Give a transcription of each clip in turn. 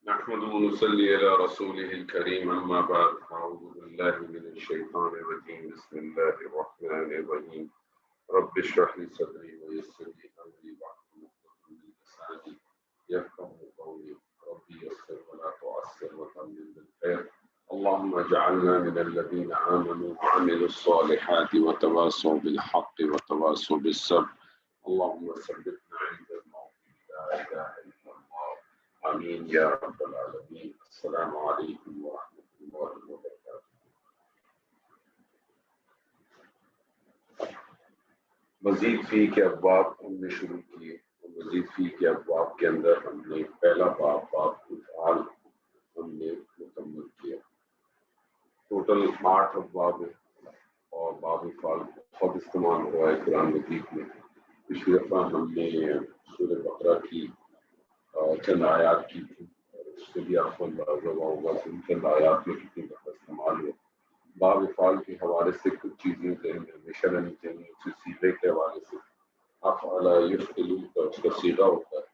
نحمده ونصلي على رسوله الكريم أما بعد أعوذ بالله من الشيطان الرجيم بسم الله الرحمن الرحيم رب اشرح لي صدري ويسر لي أمري واحلل عقدة من لساني يفقهوا قولي ربي يسر ولا تعسر وتمم بالخير اللهم اجعلنا من الذين آمنوا وعملوا الصالحات وتواصوا بالحق وتواصوا بالصبر اللهم ثبتنا عند الموت لا إله إلا الله آمین یا رب العالمین۔ السلام علیکم ورحمۃ اللہ وبرکاتہ۔ مزید فی کے ابواب ہم نے شروع کیے اور مزید فی کے ابواب کے اندر ہم نے پہلا باب افعال ہم نے مکمل کیا۔ ٹوٹل 8 ابواب ہیں اور باب افعال بہت استعمال ہوا ہے قرآن مجید میں۔ پچھلی دفعہ ہم نے سورہ بقرہ کی چند آیات کی تھی اور اس سے بھی آپ کو اندازہ ہوگا کہ ان چند آیات میں کتنی دفعہ استعمال ہوا۔ باب افعال کے حوالے سے کچھ چیزیں ذہن میں ہمیشہ رہنی چاہیے۔ اس صیغے کے حوالے سے افعل یفعل کا اس کا صیغہ ہوتا ہے،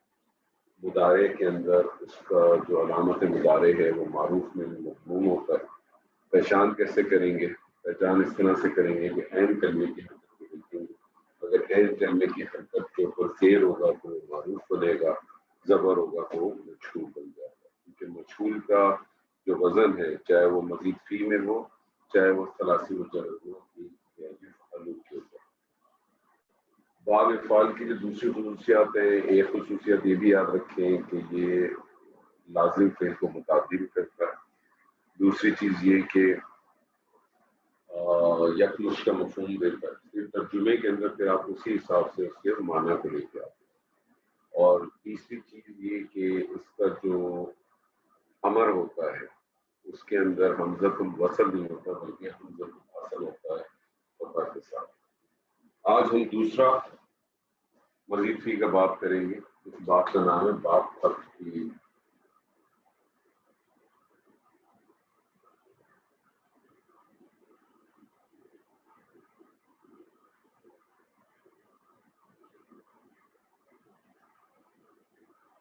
مضارع کے اندر اس کا جو علامت مضارع ہے وہ معروف میں مضموم ہوتا ہے۔ پہچان کیسے کریں گے؟ پہچان اس طرح سے کریں گے کہ عین کلمے کی حرکت کو دیکھیں گے۔ اگر عین کلمے کی حرکت کے اوپر زیر ہوگا تو معروف بنے گا، زبر ہوگا تو مجھول بن جائے گا، کیونکہ مجھول کا جو وزن ہے چاہے وہ مزید فی میں ہو چاہے وہ ثلاثی مجرد ہو یفعلوا کے اوپر۔ باب افعال کی جو دوسری خصوصیات ہیں، ایک خصوصیت یہ بھی یاد رکھیں کہ یہ لازم فعل کو متعدی بھی کرتا ہے۔ دوسری چیز یہ کہ یکمش کا مفہوم دیتا ہے، پھر ترجمے کے اندر پھر آپ اسی حساب سے اس کے معنی کو لے کے آتے ہیں۔ اور تیسری چیز یہ کہ اس کا جو امر ہوتا ہے اس کے اندر حمزۃ الوصل نہیں ہوتا بلکہ حمزۃ الوصل ہوتا ہے فتح کے ساتھ۔ آج ہم دوسرا مزید فی کا باب کریں گے۔ اس باب کا نام ہے باب تفعیل۔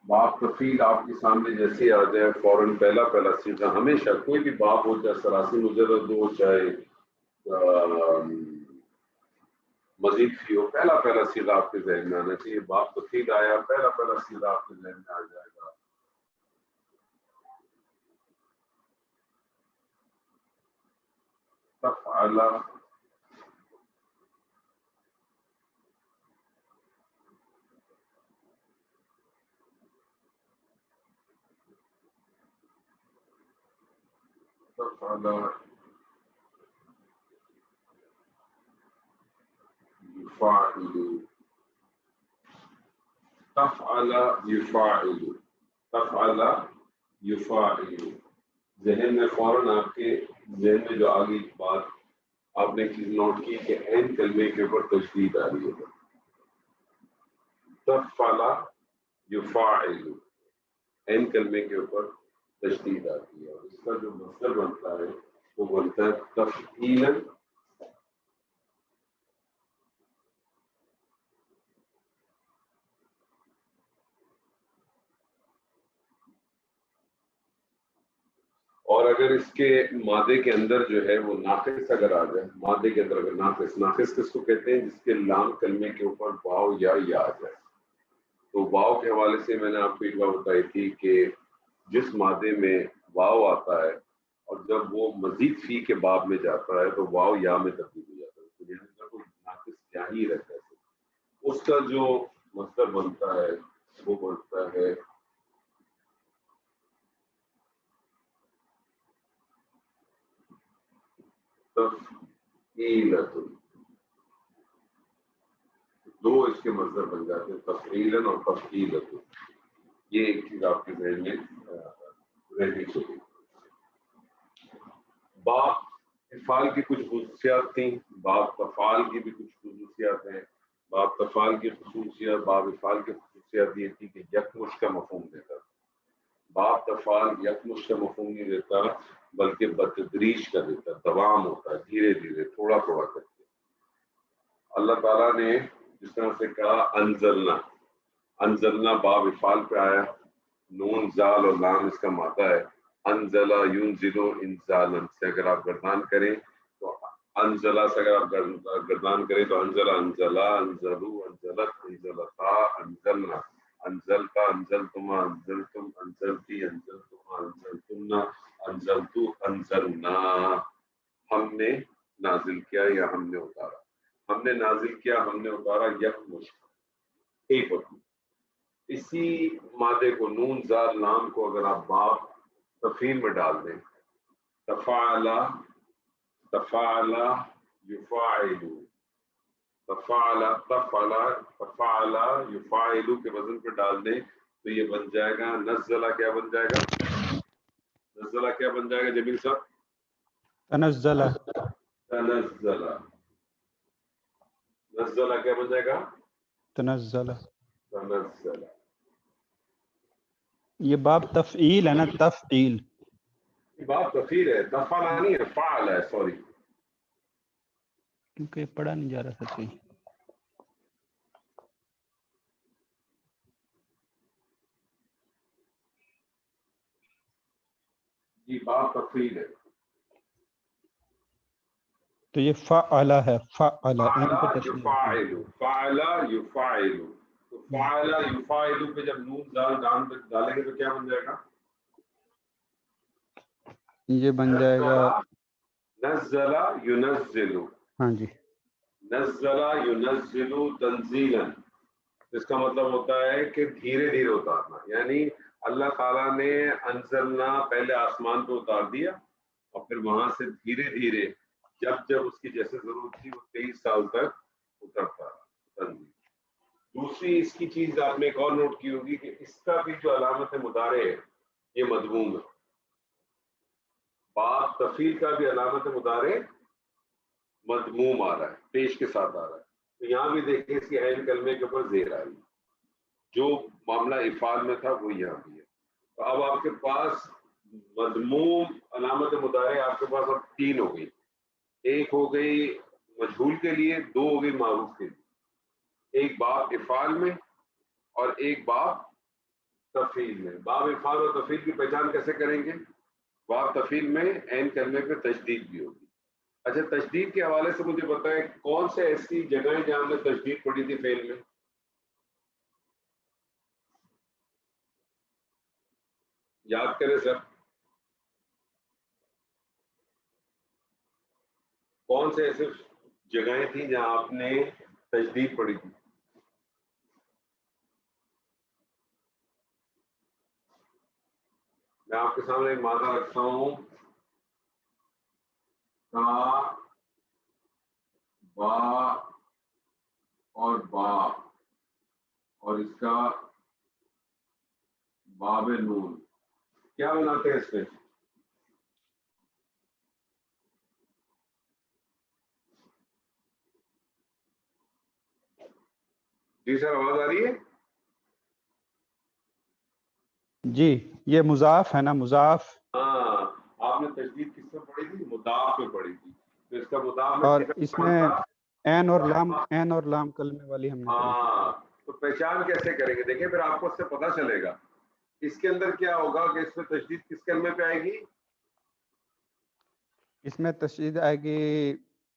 باب تفعیل آپ کے سامنے جیسے آ جائے فوراً پہلا صیغہ، ہمیشہ کوئی بھی باب ہو چاہے ثلاثی مجرد ہو چاہے مزید فی ہو، پہلا صیغہ آپ کے ذہن میں آنا چاہیے۔ باب تفعیل آیا، پہلا صیغہ آپ کے ذہن میں آ جائے گا تفعل۔ تفعل یفعل، تفعل یفعل، تفعل یفعل۔ ذہن میں فوراً آپ کے ذہن میں جو آگئی بات آپ نے چیز نوٹ کی کہ عین کلمے کے اوپر تشدید آ رہی ہے۔ تفعل یفعل، عین کلمے کے اوپر تشدید آتی ہے اور اس کا جو مصدر بنتا ہے وہ بنتا ہے تفعیلا۔ اور اگر اس کے مادے کے اندر جو ہے وہ ناقص اگر آ جائے، مادے کے اندر اگر ناقص کس کو کہتے ہیں؟ جس کے لام کلمے کے اوپر واو یا آ جائے۔ تو واو کے حوالے سے میں نے آپ کو ایک بات بتائی تھی کہ جس مادے میں واو آتا ہے اور جب وہ مزید فی کے باب میں جاتا ہے تو واو یا میں تبدیل ہو جاتا ہے، تو یعنی کوئی ناقص کیا ہی رہتا ہے، اس کا جو مصدر بنتا ہے وہ بنتا ہے تفعیلۃ۔ دو اس کے مصدر بن جاتے ہیں، تفعیلاً اور تفعیلۃ۔ یہ ایک چیز آپ کے ذہن میں رہنی چاہیے۔ باب افعال کی کچھ خصوصیات تھیں، باب تفعال کی بھی کچھ خصوصیات ہیں۔ باب تفعال کی خصوصیات، باب افعال کی خصوصیات یہ تھی کہ یکمش کا مفہوم دیتا۔ باب تفعال یکمش کا مفہوم نہیں دیتا بلکہ بتدریج کا دیتا، دوام ہوتا ہے، دھیرے دھیرے تھوڑا تھوڑا کر کے۔ اللہ تعالیٰ نے جس طرح سے کہا انزلنا، انزلنا باب افعال پہ آیا، نون زال اور لام اس کا مادہ ہے. انزلہ ینزلو انزالن سے اگر آپ گردان کریں تو انزلہ سے اگر آپ گردان کریں تو انزلہ انزلہ انزلو انزلت انزلتا انزلنا انزلتا انزلتما انزلتم انزلتی انزلتما انزلتنا انزلتو انزلنا. ہم نے نازل کیا یا ہم نے اتارا. ہم نے نازل کیا ہم نے اتارا یکمشت ایک وقت. اسی مادے کو نون زال لام کو اگر آپ باب تفعیل میں ڈال دیں تفعل تفعل یفاعل تفعل تفعل تفعل یفاعل کے وزن پہ ڈال دیں تو یہ بن جائے گا نزلہ. کیا بن جائے گا؟ نزلہ کیا بن جائے گا جمیل صاحب؟ تنزلہ. تنزلہ. نزلہ کیا بن جائے گا؟ تنزلہ. تنزلہ. یہ باب تفعیل ہے نا، تفعیل. باب تفعیل ہے، تفعل نہیں ہے، فعل ہے. سوری کیونکہ پڑھا نہیں جا رہا تھا کہیں. جی باب تفعیل ہے. تو یہ فعل ہے، فعل فعل یفاعل فعل یفاعل. تو فعل یفاعل پہ جب نون زال ڈالیں گے تو کیا بن جائے گا؟ یہ بن جائے گا نزل ينزل. ہاں جی، نزل ينزل تنزیلا. اس کا مطلب ہوتا ہے کہ دھیرے دھیرے اتارنا. یعنی اللہ تعالیٰ نے انزلنا پہلے آسمان پہ اتار دیا اور پھر وہاں سے دھیرے دھیرے جب جب اس کی جیسے ضرورت تھی وہ 23 سال تک اترتا تنزیل. دوسری اس کی چیز آپ نے ایک اور نوٹ کی ہوگی کہ اس کا بھی جو علامت مضارع ہے یہ مضموم ہے. باب تفعیل کا بھی علامت مضارع مضموم آ رہا ہے، پیش کے ساتھ آ رہا ہے. تو یہاں بھی دیکھیں اس کی عین کلمے کے اوپر زیر آئی. جو معاملہ افعال میں تھا وہ یہاں بھی ہے. تو اب آپ کے پاس مضموم علامت مضارع آپ کے پاس اب 3 ہو گئی. ایک ہو گئی مجہول کے لیے، 2 ہو گئی معروف کے لیے. ایک باب افعال میں اور ایک باب تفعیل میں. باب افعال اور تفعیل کی پہچان کیسے کریں گے؟ باب تفعیل میں عین کلمے پہ تشدید بھی ہوگی. اچھا تشدید کے حوالے سے مجھے بتائیں کون سے ایسی جگہیں جہاں ہم نے تشدید پڑھی تھی فعل میں؟ یاد کریں سر، کون سے ایسے جگہیں تھیں جہاں آپ نے تشدید پڑھی تھی؟ میں آپ کے سامنے ایک مادہ رکھتا ہوں کا با اور با اور اس کا باب نون. کیا بناتے ہیں اس میں؟ جی سر آواز آ رہی ہے؟ جی یہ مضاف ہے نا، مضاف. ہاں آپ نے تشدید کس میں پڑھی تھی؟ مضاف میں پڑھی تھی. تو اس کا مضاف اور کس اس میں عین اور لام کلمے والی ہم نے پڑھی. ہاں تو پہچان کیسے کریں گے؟ دیکھیں پھر آپ کو اس سے پتا چلے گا اس کے اندر کیا ہوگا کہ اس میں تشدید کس کلمے پہ آئے گی؟ اس میں تشدید آئے گی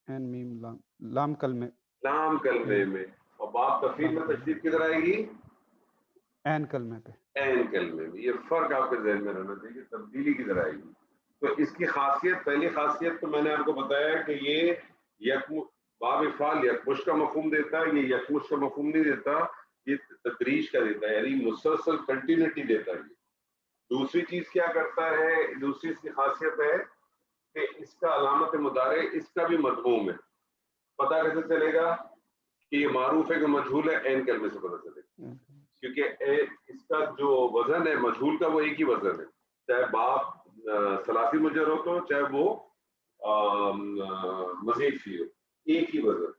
عین میم لام کلمے، لام کلمے میں. اور باب تفعیل میں تشدید کدھر آئے گی؟ عین کلمے پہ. عین کلمے میں. یہ فرق آپ کے ذہن میں رہنا چاہیے. تبدیلی کدھر آئے گی؟ تو اس کی خاصیت، پہلی خاصیت تو میں نے آپ کو بتایا کہ یہ باب افعال یکمش کا مفہوم دیتا ہے. یہ یکمش کا مفہوم نہیں دیتا، یہ تدریج کا دیتا ہے، یعنی مسلسل کنٹینیوٹی دیتا ہے. دوسری چیز کیا کرتا ہے، دوسری اس کی خاصیت ہے کہ اس کا علامت مضارع اس کا بھی مضموم ہے. پتہ کیسے چلے گا کہ یہ معروف ہے کہ مجہول ہے؟ عین کلمے سے پتہ چلے گا. کیونکہ اس کا جو وزن ہے مجہول کا وہ ایک ہی وزن ہے، چاہے باب ثلاثی مجر ہو تو چاہے وہ مزید فی ہو، ایک ہی وزن.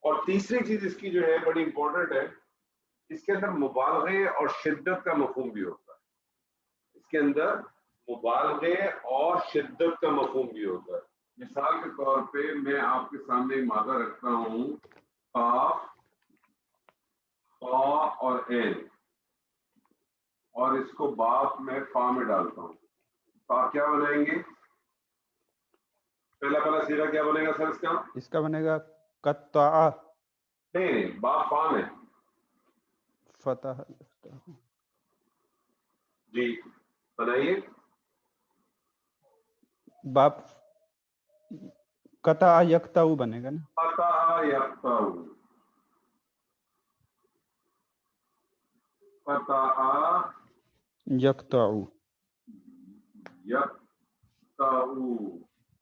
اور تیسری چیز اس کی جو ہے بڑی امپورٹنٹ ہے، اس کے اندر مبالغے اور شدت کا مفہوم بھی ہوتا ہے. اس کے اندر مبالغے اور شدت کا مفہوم بھی ہوتا ہے. مثال کے طور پہ میں آپ کے سامنے ایک مادہ رکھتا ہوں قاف، خا اور عین، اور اس کو باپ میں فا میں ڈالتا ہوں. فا کیا بنائیں گے؟ پہلا سیرا کیا بنے گا سر اس کا؟ اس کا بنے گا قطع. نہیں باپ فا میں. فتح. جی بنائیے. باپ قطع یقطع بنے گا نا. قطع یقطع. قطع یقطع. یقطع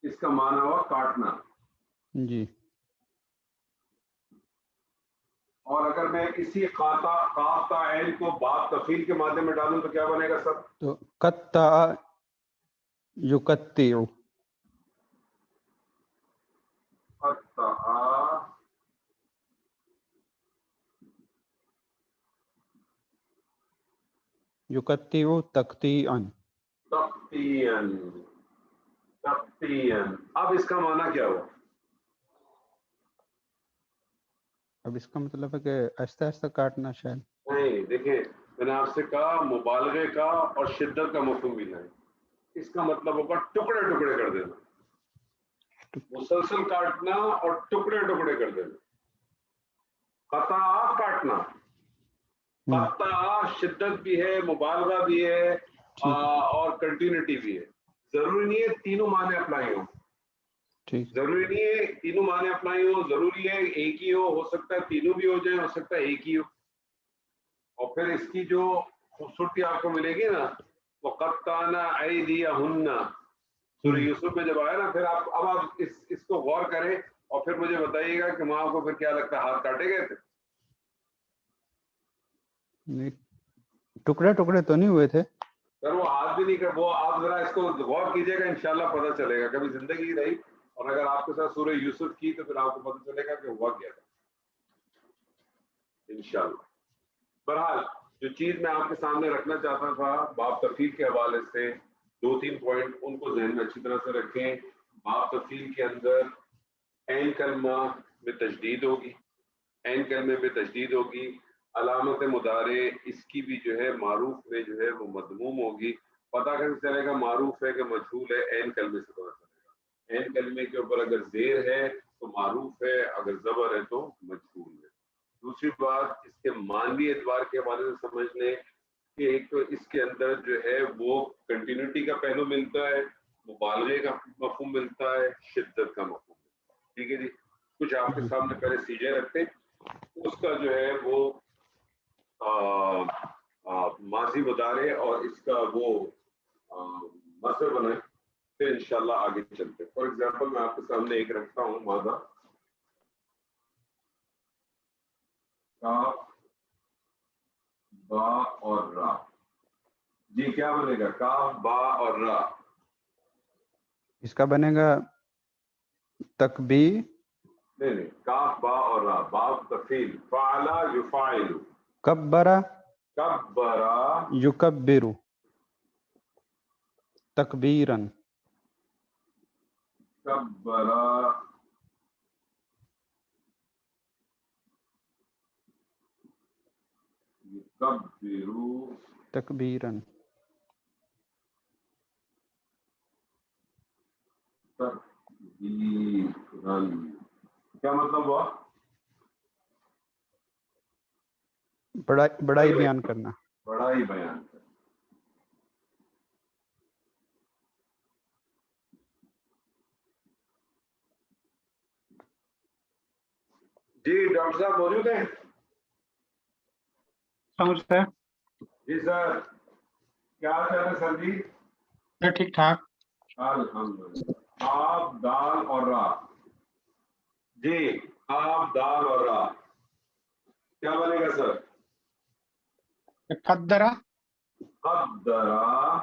اس کا معنی ہوا کاٹنا. جی. اور اگر میں اسی قاف تا عین کو باپ تفعیل کے مادے میں ڈالوں تو کیا بنے گا سر؟ تو قطع یقطع. قطع یقطع تقطیعا. تقطیعا. تقطیعا. اب اس کا معنی کیا ہوا؟ اب اس کا مطلب ہے کہ آہستہ آہستہ کاٹنا شاید. نہیں دیکھیں میں نے آپ سے کہا مبالغے کا اور شدت کا مفہوم بھی نہیں. اس کا مطلب ہوگا ٹکڑے ٹکڑے کر دینا. مسلسل کاٹنا اور ٹکڑے ٹکڑے کر دینا. قطع کاٹنا. قطع شدت بھی ہے مبالغہ بھی ہے اور کنٹینیوٹی بھی ہے. ضروری نہیں ہے تینوں معنی اپلائی ہوں. ضروری نہیں ہے تینوں معنی اپلائی ہو. ضروری ہے ایک ہی ہو سکتا ہے تینوں بھی ہو جائیں, ہو سکتا ہے ایک ہی ہو. اور پھر اس کی جو خوبصورتی آپ کو ملے گی نا وَقَطَّعْنَا أَيْدِيَهُنَّ سورہ یوسف میں جب آیا نا, پھر اب آپ اس کو غور کریں اور پھر مجھے بتائیے گا کہ ماں کو پھر کیا لگتا ہے ہاتھ کاٹے گئے تھے؟ ٹکڑے ٹکڑے تو نہیں ہوئے تھے سر. وہ ہاتھ بھی نہیں کر, وہ آپ ذرا اس کو غور کیجئے گا انشاءاللہ پتہ چلے گا. کبھی زندگی رہی اور اگر آپ کے ساتھ سورہ یوسف کی تو پھر آپ کو پتہ چلے گا کہ ہوا کیا تھا انشاءاللہ. بہرحال جو چیز میں آپ کے سامنے رکھنا چاہتا تھا باب تفعیل کے حوالے سے 2-3 پوائنٹ ان کو ذہن میں اچھی طرح سے رکھیں. باب تفعیل کے اندر عین کلمہ میں تشدید ہوگی. عین کلمے میں تشدید ہوگی. علامت مضارع اس کی بھی جو ہے معروف میں جو ہے وہ مضموم ہوگی. پتہ کیسے چلے گا معروف ہے کہ مجہول ہے؟ عین کلمے سے پتہ چلے گا. عین کلمے کے اوپر اگر زیر ہے تو معروف ہے, اگر زبر ہے تو مجہول ہے. دوسری بات اس کے معنوی اعتبار کے حوالے سے سمجھ لیں کہ ایک تو اس کے اندر جو ہے وہ کنٹینیوٹی کا پہلو ملتا ہے, مبالغے کا مفہوم ملتا ہے, شدت کا مفہوم ملتا ہے. ٹھیک ہے جی. کچھ آپ کے سامنے پہلے سیجے رکھتے ہیں, اس کا جو ہے وہ ماضی مضارع اور اس کا وہ مصدر بنائیں, پھر انشاءاللہ آگے چلتے ہیں. فار ایگزامپل میں آپ کے سامنے ایک رکھتا ہوں ماضا کاف با اور را. جی کیا بنے گا کاف با اور را؟ اس کا بنے گا تکبیر. نہیں کاف با اور را. باب تفعیل فعل یفعل. کبرا کبرا یکبر تکبیرا. کبرا یکبر تکبیرا. تکبیرا. کیا مطلب ہوا؟ بڑائی بیان کرنا. بڑائی بیان کرنا. جی ڈاکٹر صاحب موجود ہیں؟ جی سر کیا حال چال ہے سر؟ جی ٹھیک ٹھاک الحمدللہ. آپ دال اور را. جی آپ دال اور را کیا بنے گا سر؟ قدرا قدرا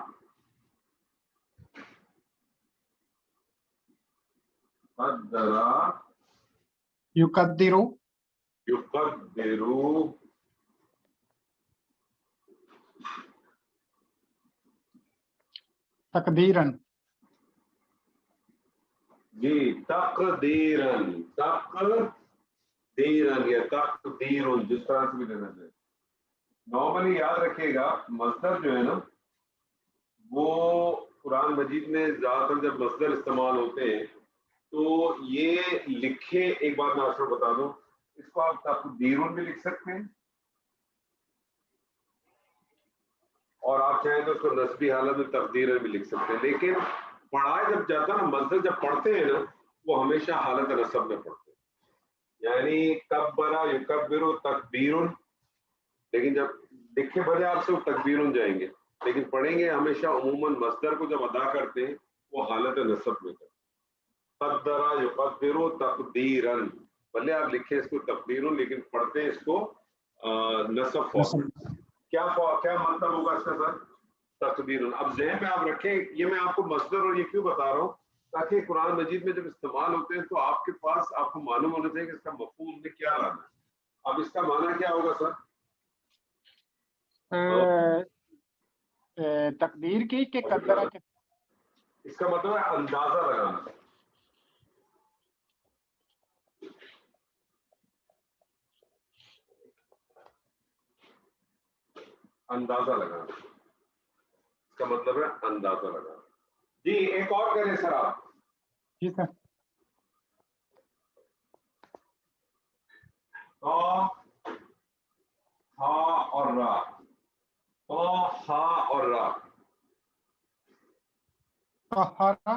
قدرا یقدر یقدر تقدیرا. جی تقدیرن. تقدیرن یا تقدیرن جس طرح سے بھی لینا چاہیے. نارملی یاد رکھیے گا مصدر جو ہے نا وہ قرآن مجید میں زیادہ تر جب مصدر استعمال ہوتے ہیں تو یہ لکھے، ایک بات میں آپ کو بتا دوں، اس کو آپ تقدیرن بھی لکھ سکتے ہیں اور آپ چاہیں تو اس کو نسبی حالت میں تقدیرن بھی لکھ سکتے ہیں، لیکن پڑھایا جب جاتا ہے نا مصدر جب پڑھتے ہیں نا وہ ہمیشہ حالت نصب میں پڑھتے ہیں، یعنی کبرا یکبر تکبیر، لیکن جب لکھے بجائے آپ سے وہ تکبیرن جائیں گے، لیکن پڑھیں گے ہمیشہ عموماً مصدر کو جب ادا کرتے ہیں وہ حالت نصب میں کرتے ہیں۔ قدرا یقدر تقدیرن، بھلے آپ لکھیں اس کو تقدیرن لیکن پڑھتے ہیں اس کو نصب فارم۔ کیا مطلب ہوگا اس کا سر؟ تقدیرن۔ اب ذہن میں آپ رکھیں، یہ میں آپ کو مصدر اور یہ کیوں بتا رہا ہوں تاکہ قرآن مجید میں جب استعمال ہوتے ہیں تو آپ کے پاس آپ کو معلوم ہونا چاہیے کہ اس کا مفہوم نے کیا لانا ہے۔ اب اس کا معنی کیا ہوگا سر؟ تقدیر کی کہ قدرہ کے؟ اس کا مطلب ہے اندازہ لگانا، اندازہ لگانا، اس کا مطلب ہے اندازہ لگانا۔ جی ایک اور کریں سر آپ۔ جی سر۔ ہا اور را، ہا اور را، طہارا،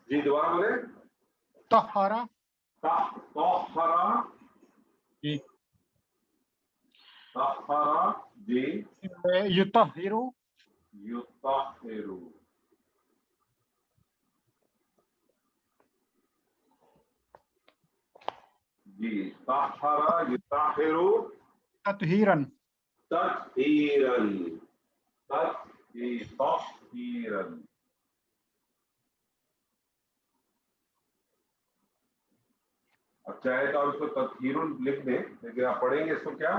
جی دوبارہ بولے۔ طہارا، طہرا، جی طہرا، جی یطہرو، یطہرو، جی طہرا یطہرو تطہیرن، تطہیرن، تطہیرن۔ اب چاہے تو آپ اس کو تطہیرن لکھ دیں لیکن آپ پڑھیں گے اس کو کیا؟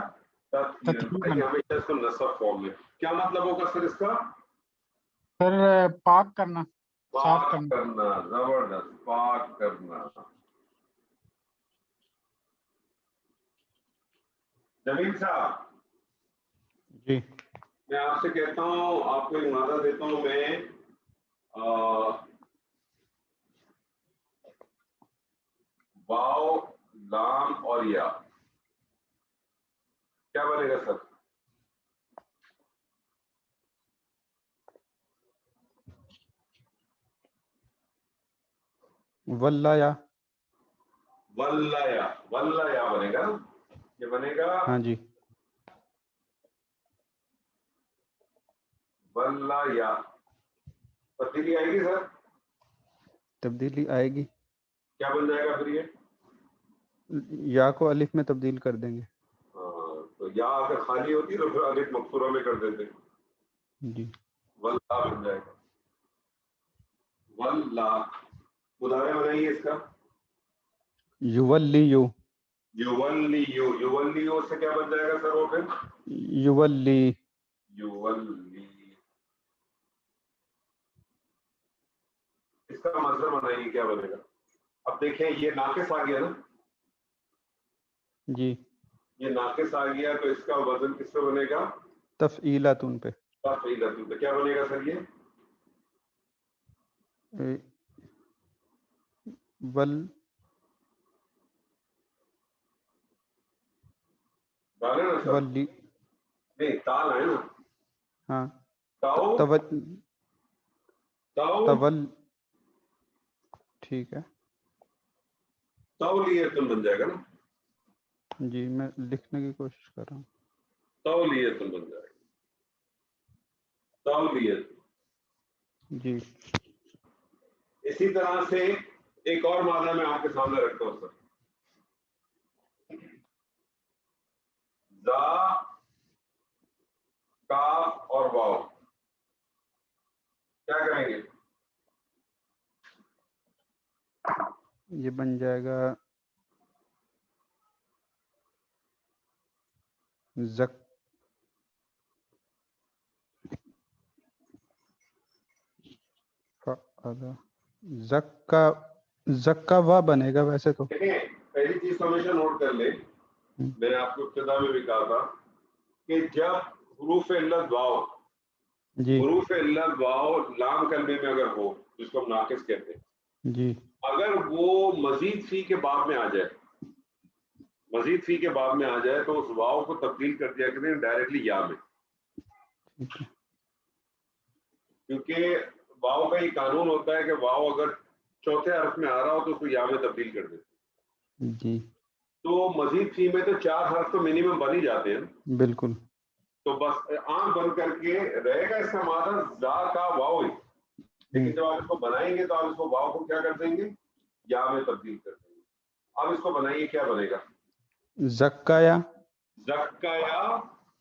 تطہیرن، پڑھیں گے ہمیشہ اس کو نصب فارم میں۔ کیا مطلب ہوگا سر اس کا؟ سر پاک کرنا، صاف پاک کرنا۔ کرنا، زبردست، پاک کرنا۔ جمیل صاحب جی میں آپ سے کہتا ہوں، آپ کو ایک مادہ دیتا ہوں میں، واو، لام اور یا، کیا بنے گا سر؟ واللہ یا، واللہ یا بنے گا، یہ بنے گا ہاں جی واللہ یا۔ تبدیلی آئے گی سر؟ تبدیلی آئے گی، کیا بن جائے گا پھر یہ؟ یا کو الف میں تبدیل کر دیں گے۔ ہاں تو یا اگر خالی ہوتی تو پھر الف مقصورہ میں کر دیتے، جی واللہ بن جائے گا۔ واللہ مضارع بنائیے اس کا، یولیو، یولیو، یولیو سے کیا بن جائے گا سر وہ پھر؟ یولی، یولی۔ اس کا مصدر بنائیے، کیا بنے گا؟ اب دیکھیں یہ ناقص آ گیا نا، جی یہ ناقص آ گیا تو اس کا وزن کس پہ بنے گا؟ تفعیلاتن پہ، تفعیلۃ پہ۔ کیا بنے گا سر یہ؟ ول، ڈالے نا سر؟ ولی، نہیں تال ہے نا، ہاں تاؤ، تاؤ، تول، ٹھیک ہے تولیتن بن جائے گا نا، جی میں لکھنے کی کوشش کر رہا ہوں۔ تولیتن بن جائے گا، تولیت۔ جی اسی طرح سے ایک اور مادہ میں آپ کے سامنے رکھتا ہوں سر، زا، کاف اور واو، کیا کریں گے؟ یہ بن جائے گا زک، زکا وا بنے گا ویسے تو۔ دیکھیں پہلی چیز تو ہمیشہ نوٹ کر لیں، میں نے آپ کو ابتدا میں بھی کہا تھا کہ جب حروف علت واو جی حروف علت واو لام کلمے میں اگر ہو جس کو ہم ناقص کہتے ہیں، جی اگر وہ مزید فی کے باب میں آ جائے، مزید فی کے باب میں آ جائے تو اس واو کو تبدیل کر دیا کریں ڈائریکٹلی یا میں، ٹھیک ہے کیونکہ واو کا یہ قانون ہوتا ہے کہ واو اگر چوتھے حرف میں آ رہا ہو تو اس کو یا میں تبدیل کر دیں۔ جی تو مزید فی میں تو 4 حرف تو منیمم بن ہی جاتے ہیں، بالکل تو بس آنکھ بند کر کے رہے گا اس کا معنی زا کا واو ہی، لیکن جب آپ اس کو بنائیں گے تو آپ اس کو واو کو کیا کر دیں گے، یا میں تبدیل کر دیں گے۔ اب اس کو بنائیے، کیا بنے گا؟ زکایا زکایا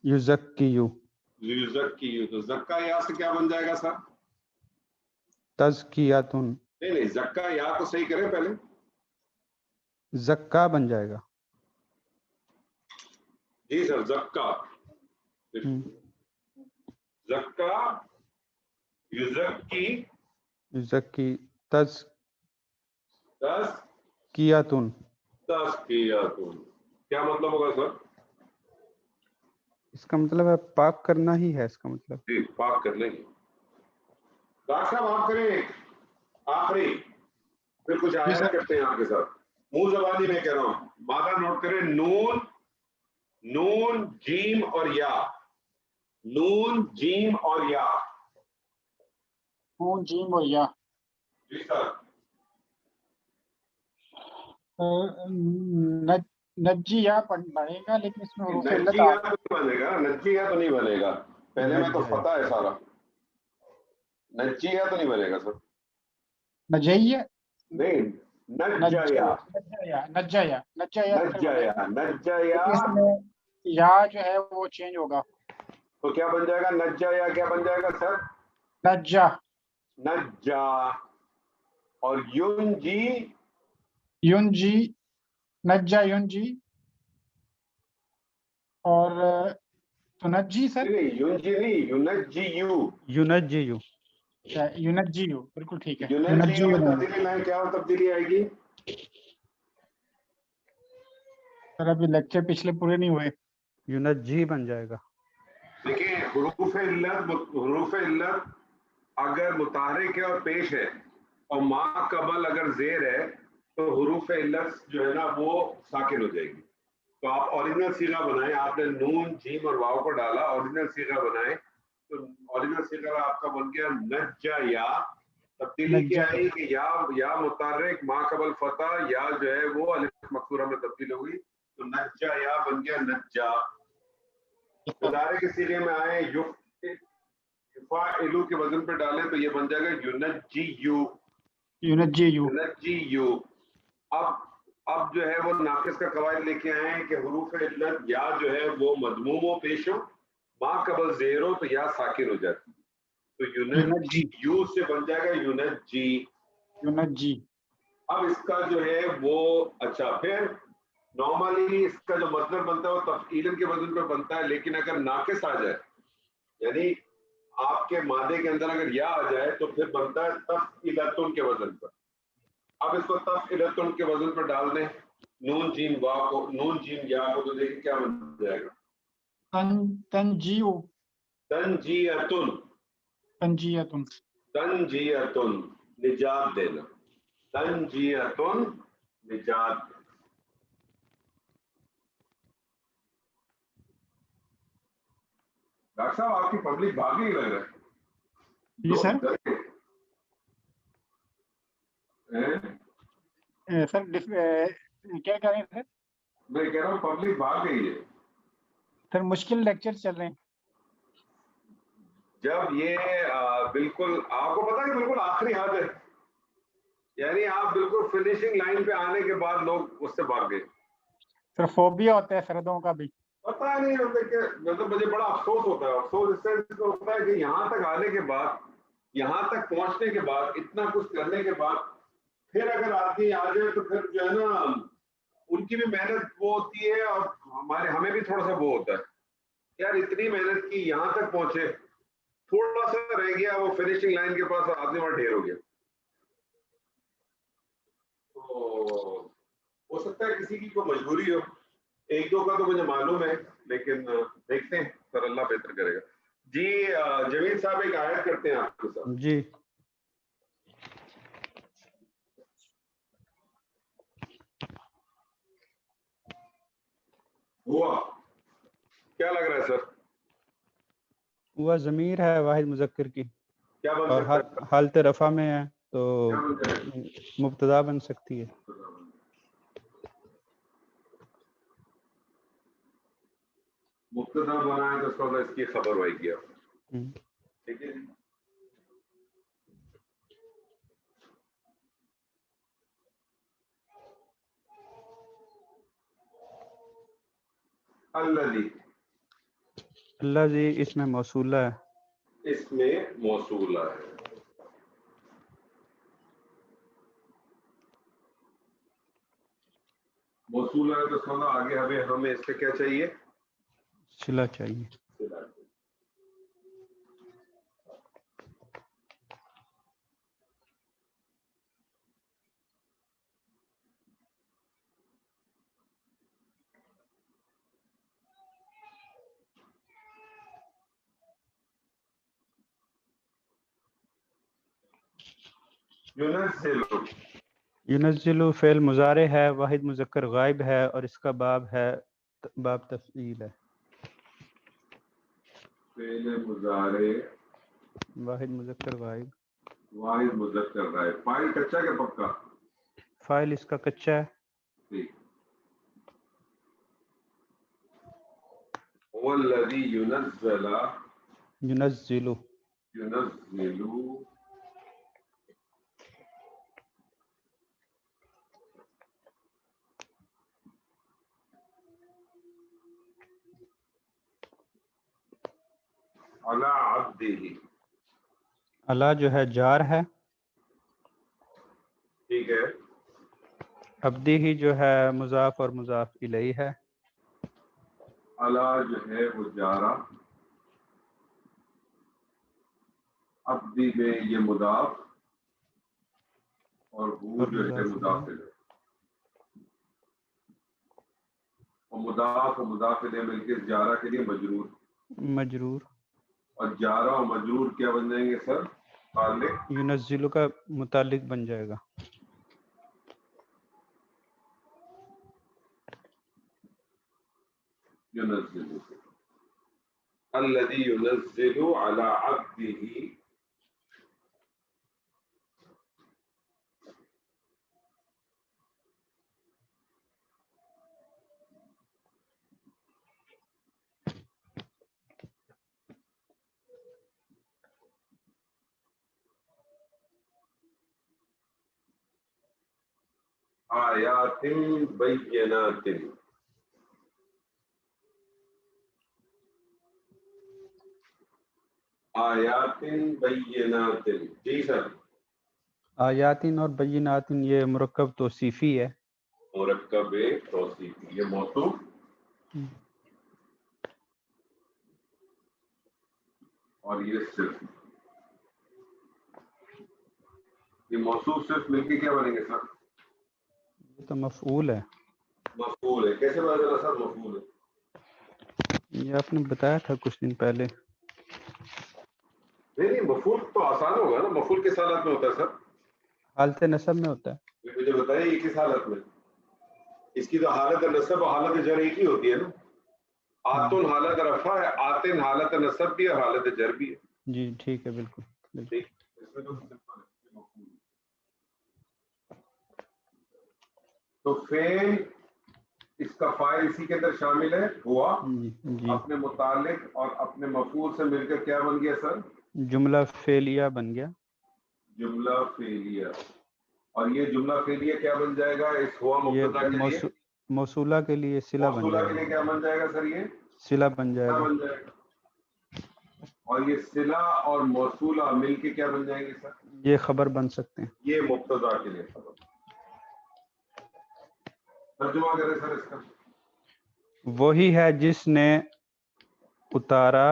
یزکیو یزکیو، تو زکایا سے کیا بن جائے گا سر؟ تزکیاتن نہیں نہیں، زکا یا کو صحیح کریں پہلے، زکا بن جائے گا جی سر، زکا زکا یزکی یزکی دس تزکیاتن تزکیاتن، کیا مطلب ہوگا سر؟ اس کا مطلب ہے پاک کرنا ہی ہے اس کا مطلب۔ جی پاک کر لیں گے۔ ڈاکٹر صاحب آپ کریں آخری، پھر کچھ جی آیا سر کرتے ہیں آپ کے ساتھ، منہ زبانی میں کہہ رہا ہوں، مادہ نوٹ کریں، نون نون جیم اور یا، نون جیم اور یا۔ نون جیم اور یا۔ جی سر، نجی یا بنے گا لیکن اس میں حروف علت نجیہ تو نہیں بنے گا، نجیہ تو نہیں بنے گا، پہلے میں تو فتح ہے سارا، نجیہ تو نہیں بنے گا سر، نجیہ نہیں نجایا نجایا نجایا نجایا، اس میں یا جو ہے وہ چینج ہوگا، تو کیا بن جائے گا؟ نجایا کیا بن جائے گا سر؟ نجا نجا، اور یونجی یونجی، نجا یونجی، اور تنجی سر، نہیں، یونجی نہیں، یونجی یو، یونجیو یونجیو، بالکل ٹھیک ہے، یونجی یو یونجیو میں بنے گا۔ تبدیلی لائیں، کیا تبدیلی آئے گی؟ سر ابھی لیکچر پچھلے پورے نہیں ہوئے۔ یونجی بن جائے گا۔ دیکھیں حروف علت اگر متحرک ہے اور پیش ہے اور ما قبل اگر زیر ہے تو حروف علت جو ہے نا وہ ساکن ہو جائے گی۔ تو آپ اوریجنل صیغہ بنائیں، آپ نے نون جیم اور واو کو ڈالا، اوریجنل صیغہ بنائیں تو اوریجنل صیغہ آپ کا بن گیا نجایا، تبدیلی کیا آئی کہ یا متحرک ما قبل فتح، یا جو ہے وہ الف مکسورہ میں تبدیل ہوگی، تو نجایا بن گیا نجا۔ ادارے کے سیغے میں آئے یفعلو کے وزن پہ ڈالیں تو یہ بن جائے گا یونجیو، یونجیو، یونجیو۔ اب جو ہے وہ ناقص کا قواعد لے کے آئے ہیں کہ حروف علت یا جو ہے وہ مضموم و پیش ہو، ما قبل زیر ہو تو یا ساکن ہو جاتی، تو یونجیو سے بن جائے گا یونجی۔ یونجی، اب اس کا جو ہے وہ اچھا، پھر نارملی اس کا جو مصدر بنتا ہے وہ تفعیلاً کے وزن پہ بنتا ہے، لیکن اگر ناقص آ جائے، یعنی آپ کے مادے کے اندر اگر یا آ جائے تو پھر بنتا ہے تفعیلتن کے وزن پر۔ اب اس کو تفعیلتن کے وزن پر ڈال دیں، نون جیم وا کو، نون جیم یا کو، تو دیکھیں کیا بن جائے گا، تنجیو، تنجیتن، تنجیتن، تنجیتن نجات دینا، تنجیتن نجات دینا۔ ڈاکٹر صاحب آپ کی پبلک بھاگ نہیں لگ رہا ہے، جی سر، سر کیا کہہ رہے ہیں سر؟ میں کہہ رہا ہوں پبلک بھاگ گئی ہے، سر مشکل لیکچر چل رہے ہیں۔ جب یہ بالکل آپ کو پتا ہے بالکل آخری حد ہے، یعنی آپ بالکل فنیشنگ لائن پہ آنے کے بعد لوگ اس سے بھاگ گئے۔ سر فوبیا ہوتا ہے سردوں کا بھی۔ پتا نہیں ہوتا کہ مطلب مجھے بڑا افسوس ہوتا ہے، افسوس اس سے ہوتا ہے کہ یہاں تک آنے کے بعد، یہاں تک پہنچنے کے بعد، اتنا کچھ کرنے کے بعد پھر اگر آدمی آ جائے تو پھر جو ہے نا ان کی بھی محنت وہ ہوتی ہے اور ہمیں بھی تھوڑا سا وہ ہوتا ہے، یار اتنی محنت کی یہاں تک پہنچے، تھوڑا سا رہ گیا وہ فنیشنگ لائن کے پاس، آدمی وہاں ڈھیر ہو گیا۔ تو ہو سکتا ہے کسی کی کوئی مجبوری ہو، ایک دو کا تو مجھے معلوم ہے، لیکن دیکھتے ہیں سر اللہ بہتر کرے گا. جی جمیل صاحب ایک آیت کرتے ہیں آپ کے ساتھ. جی ہوا کیا لگ رہا ہے سر؟ وہ ضمیر ہے واحد مذکر کی کیا بن اور سکتا ہے؟ حالت رفع میں ہے تو کیا بن جائے گا؟ مبتدا بن سکتی ہے. مبتدا بنایا تو اس کا مطلب اس کی خبر ہوئی گیا. ہم۔ ٹھیک ہے جی. الذی اللہ جی اس میں موصولہ ہے. اس میں موصولہ ہے. موصولہ ہے تو اس کا مطلب آگے ہمیں اس سے کیا چاہیے؟ صلہ چاہیے. ينزل ینزل فعل مضارع ہے واحد مذکر غائب ہے اور اس کا باب ہے باب تفعیل ہے. فعل مضارع واحد مذکر غائب. واحد مذکر غائب. فاعل کچا کہ پکا؟ فاعل اس کا کچا ہے. ٹھیک. هو الذي ينزل ینزل على عبده. اللہ جو ہے جار ہے. ٹھیک ہے. عبدی ہی جو ہے مضاف اور مضاف الیہ ہے. على جو ہے وہ جارا. عبدی میں یہ مضاف اور وہ جو ہے مضاف الیہ. اور مضاف الیہ مل کے جارا کے لیے مجرور. مجرور. اور جارا اور مجرور کیا بن جائیں گے سر؟ خالق. ینزل کا متعلق بن جائے گا. ينزل الذي ينزل على عبده. آیات بینات. آیات بینات. جی سر. آیاتن اور بیناتن یہ مرکب توصیفی ہے. مرکب توصیفی. یہ موصوف اور یہ صرف. یہ موصوف صرف مل کے کیا بنیں گے سر؟ یہ تو مفعول ہے. مفعول ہے. کیسے پتا چلا سر مفعول ہے؟ یہ آپ نے بتایا تھا کچھ دن پہلے. نہیں مفعول تو آسان ہوگا نا. مفعول کس حالت میں ہوتا ہے سر؟ حالت نصب میں ہوتا ہے. یہ مجھے بتائیں یہ کس حالت میں؟ اس کی تو حالت نصب اور حالت جر ایک ہی ہوتی ہے نا. آتن حالت رفع ہے. آتن حالت نصب بھی ہے اور حالت جر بھی ہے. جی ٹھیک ہے. بالکل بالکل. ٹھیک. اس میں تو مفعول. تو فعل اس کا فاعل اسی کے اندر شامل ہے. ہوا جی اپنے متعلق اور اپنے مفعول سے مل کر کیا بن گیا سر؟ جملہ فعلیہ بن گیا. جملہ فعلیہ. اور یہ جملہ فعلیہ کیا بن جائے گا اس ہوا مبتدا کے لیے؟ موصولہ کے لیے صلہ بن موصولہ جائے کے لیے گا. کیا بن جائے گا سر؟ یہ صلہ بن جائے کیا گا. بن جائے گا. اور یہ صلہ اور موصولہ مل کے کیا بن جائیں گے سر؟ یہ خبر بن سکتے ہیں. یہ مبتدا کے لیے خبر. ترجمہ کریں سر اس کا. وہی ہے جس نے اتاری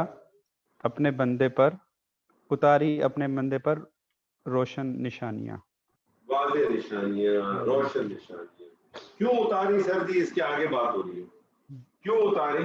اپنے بندے پر روشن نشانیاں. واضح نشانیاں. روشن نشانیاں. کیوں اتاری سر جی؟ اس کے آگے بات ہو رہی ہے. کیوں اتاری؟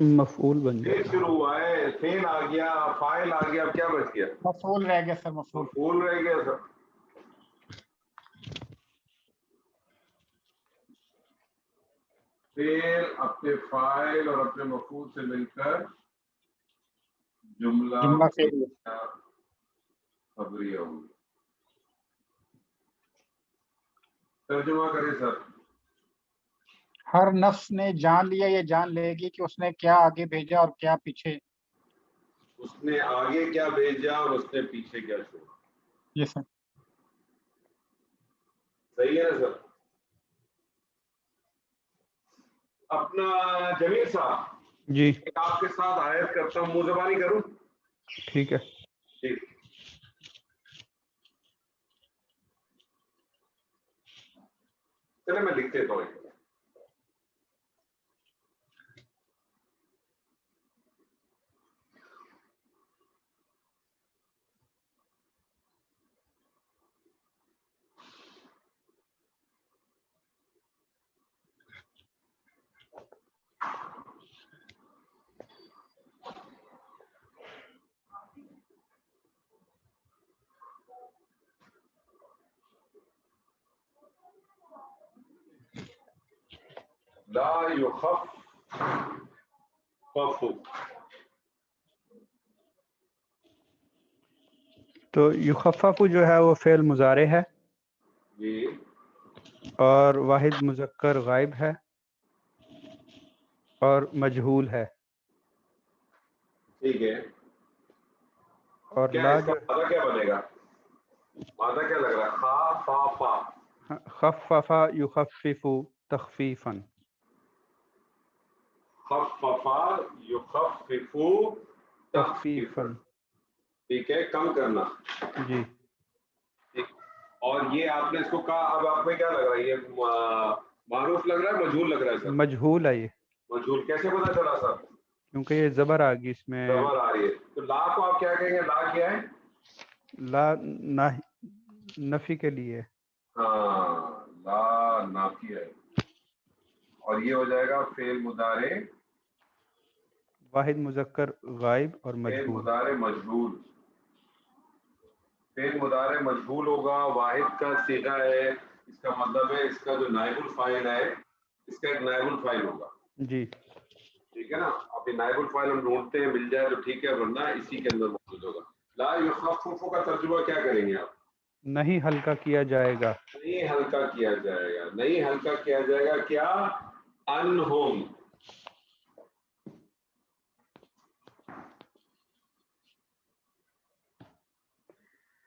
مفعول بن فیل جاتا ہے. شروع ہوا ہے, فیل آ گیا, فائل آ گیا, اب کیا بچ گیا؟ مفعول رہ گیا سر, مفعول. مفعول رہ گیا سر. فیل اپنے فائل اور اپنے مفعول سے مل کر جملہ فعلیہ. خبریہ ہوگی. ترجمہ کریں سر. ہر نفس نے جان لیا یا جان لے گی کہ اس نے کیا آگے بھیجا اور کیا پیچھے. اس نے آگے کیا بھیجا اور اس نے پیچھے کیا چھوڑا. یہ سر صحیح ہے نا سر؟ اپنا جمیل صاحب جی ایک آپ کے ساتھ آیت کرتا ہوں, منہ زبانی کروں. ٹھیک ہے. ٹھیک. چلے میں لکھ دیتا ہوں. لا یخفف. تو یخفف جو ہے وہ فعل مضارع ہے جی اور واحد مذکر غائب ہے اور مجہول ہے. ٹھیک ہے. اور کیا لا اس کا جو مادہ کیا بنے گا؟ مادہ کیا لگ رہا ہے؟ خا فا فا. خفف یخفف تخفیفا. خففا یخفف تخفیفا. ٹھیک ہے, کم کرنا. جی ٹھیک. اور یہ آپ نے اس کو کہا, اب آپ میں کیا لگ رہا ہے, یہ معروف لگ رہا ہے مجہول لگ رہا ہے سر؟ مجہول ہے یہ, مجہول. کیسے پتا چلا سر؟ کیونکہ یہ زبر آ گئی اس میں. زبر آ رہی ہے. تو لا کو آپ کیا کہیں گے؟ لا کیا ہے؟ لا نفی کے لیے. ہاں, لا نافی ہے. اور یہ ہو جائے گا فعل مضارع واحد مذکر غائب اور فعل مجہول. مضارع مجہول. فعل مضارع مجہول ہوگا, واحد کا صیغہ ہے, اس کا مطلب ہے اس کا جو نائب الفاعل ہے اس کا ایک نائب الفاعل ہوگا. جی ٹھیک ہے نا. اب یہ نائب الفاعل ہم ڈھونڈتے ہیں, مل جائے تو ٹھیک ہے, ورنہ اسی کے اندر موجود ہوگا. لا یخفف کا ترجمہ کیا کریں گے آپ؟ نہیں ہلکا کیا جائے گا. نہیں ہلکا کیا جائے گا. نہیں ہلکا کیا جائے گا کیا؟ انہم.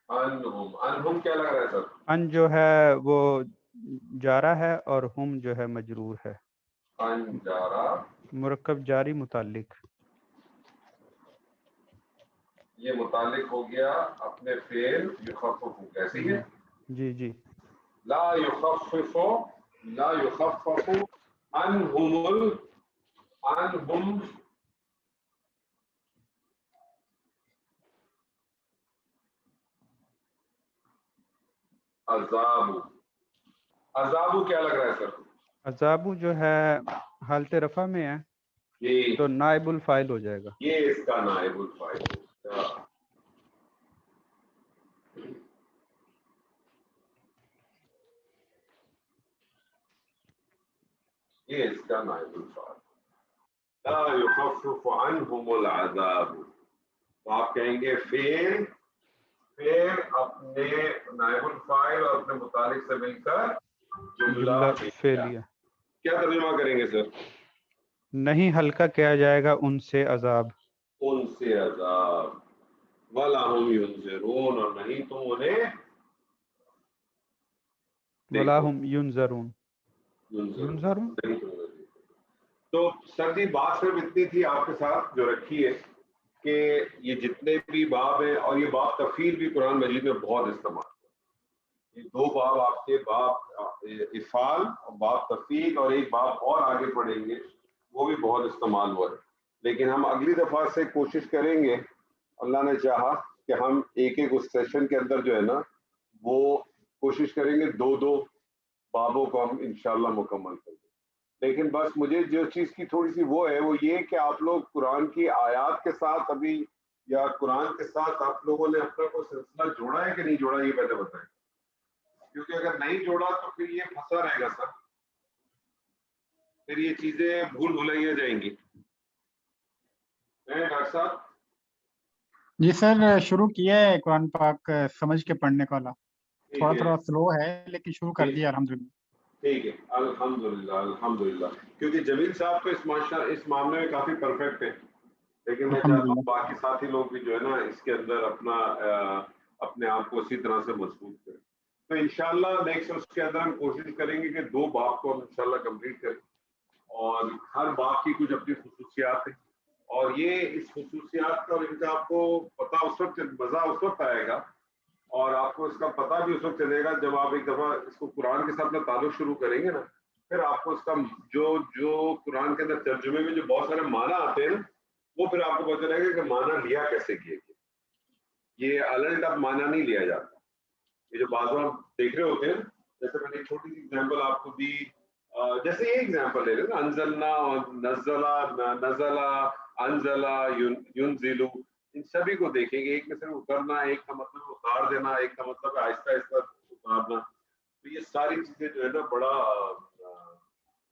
انہم. انہم کیا لگ رہا ہے سر؟ ان جو ہے وہ جارا ہے اور ہم جو ہے مجرور ہے. ان جارا مرکب جاری متعلق. یہ متعلق ہو گیا اپنے فعل یخفف ہو گیا. صحیح ہے. جی جی لا یخفف عنہم عذاب. عذاب کیا لگ رہا ہے سر؟ عذاب جو ہے حالت رفع میں ہے جی, تو نائب الفاعل ہو جائے گا. یہ اس کا نائب الفاعل ہوگا. یہ اس کا نائب الفاعل. لا یخفف عنہم العذاب. تو آپ کہیں گے فعل اپنے نائب الفاعل اور اپنے متعلق سے مل کر جملہ فعلیہ. کیا ترجمہ کریں گے سر؟ نہیں ہلکا کیا جائے گا ان سے عذاب. ان سے عذاب. وَلَا هُمْ يُنذِرُونَ. اور نہیں تم انہیں ولا هم ينذرون. ينذرون. تو سردی بات صرف اتنی تھی آپ کے ساتھ جو رکھی ہے کہ یہ جتنے بھی باب ہیں, اور یہ باب تفعیل بھی قرآن مجید میں بہت استعمال ہے. یہ دو باب آپ کے, باب افعال اور باب تفعیل, اور ایک باب اور آگے پڑھیں گے وہ بھی بہت استعمال ہوا ہے. لیکن ہم اگلی دفعہ سے کوشش کریں گے, اللہ نے چاہا, کہ ہم ایک اس سیشن کے اندر جو ہے نا وہ کوشش کریں گے دو بابوں کو ہم انشاءاللہ مکمل کریں گے. لیکن بس مجھے جو چیز کی تھوڑی سی وہ ہے وہ یہ کہ آپ لوگ قرآن کی آیات کے ساتھ ابھی یا قرآن کے ساتھ آپ لوگوں نے اپنا کوئی سلسلہ جوڑا ہے کہ نہیں جوڑا یہ پہلے بتائیں، کیونکہ اگر نہیں جوڑا تو پھر یہ پھنسا رہے گا سر، پھر یہ چیزیں بھول بھلائیاں جائیں گی. ڈاکٹر صاحب جی سر شروع کیا ہے قرآن پاک سمجھ کے پڑھنے کا والا، ٹھیک ہے تھوڑا سلو ہے لیکن شروع کر دیا الحمدللہ. ٹھیک ہے، الحمدللہ الحمدللہ، کیونکہ جمیل صاحب تو اس معاملے میں کافی پرفیکٹ ہے، لیکن میں چاہتا ہوں الحمدللہ باقی ساتھی لوگ بھی جو ہے نا اس کے اندر اپنے آپ کو اسی طرح سے مضبوط کریں. تو انشاءاللہ نیکسٹ اس کے اندر ہم کوشش کریں گے کہ 2 باب کو ہم انشاءاللہ کمپلیٹ کریں، اور ہر باب کی کچھ اپنی خصوصیات ہیں، اور یہ اس خصوصیات کا ان کا آپ کو پتہ اس وقت مزہ اس وقت آئے گا، اور آپ کو اس کا پتہ بھی اس وقت چلے گا جب آپ ایک دفعہ اس کو قرآن کے ساتھ میں تعلق شروع کریں گے نا، پھر آپ کو اس کا جو قرآن کے اندر ترجمے میں جو بہت سارے معنی آتے ہیں نا، وہ پھر آپ کو پتہ چلے گا کہ معنی لیا کیسے کیے گئے. یہ الگ اب معنی نہیں لیا جاتا. یہ جو بعض آپ دیکھ رہے ہوتے ہیں، جیسے میں نے ایک چھوٹی سی ایگزامپل آپ کو دی، جیسے یہ ایگزامپل لے لیں نا، انزلنا نزلہ نزلہ انزلہ ینزلو، ان سبھی کو دیکھیں گے، ایک میں سے اترنا، ایک کا مطلب اتار دینا، ایک کا مطلب آہستہ آہستہ اتارنا. تو یہ ساری چیزیں جو ہے نا بڑا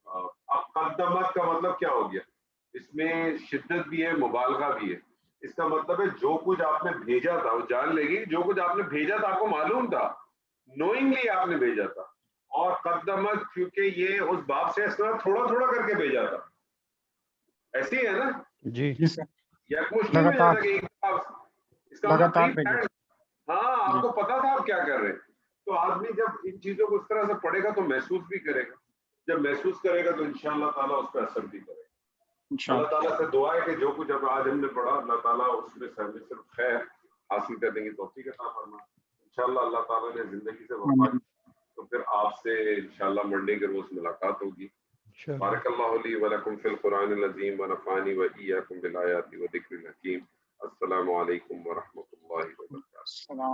اب قدمت کا مطلب کیا ہو گیا، اس میں شدت بھی ہے، مبالغہ بھی ہے. اس کا مطلب ہے جو کچھ آپ نے بھیجا تھا، وہ جان لے گی جو کچھ آپ نے بھیجا تھا آپ کو معلوم تھا، نوئنگلی آپ نے بھیجا تھا. اور قدمت کیونکہ یہ اس باب سے اس طرح تھوڑا تھوڑا کر کے بھیجا تھا، ایسے ہی ہے نا، جی جی سر یک مشکل میں لگاتار جاتا کہ اس کا لگاتار مطلب بھیجے. ہاں آپ جی کو پتا تھا آپ کیا کر رہے ہیں. تو آدمی جب ان چیزوں کو اس طرح سے پڑھے گا تو محسوس بھی کرے گا، جب محسوس کرے گا تو انشاءاللہ تعالیٰ اس پہ اثر بھی کرے گا. اللہ انشاءاللہ. تعالیٰ سے دعا ہے کہ جو کچھ اب آج ہم نے پڑھا اللہ تعالیٰ اس میں سے ہمیں صرف خیر حاصل کرنے کی توفیق عطا فرمائے. انشاءاللہ اللہ تعالیٰ نے زندگی سے وفا آمین. کی تو پھر آپ سے انشاءاللہ منڈے کے روز ملاقات ہوگی. انشاءاللہ. بارک اللہ لی ولکم فی القرآن العظیم ونفعنی وإیاکم بالآیات وذکر الحکیم. السلام علیکم ورحمۃ اللہ وبرکاتہ. السلام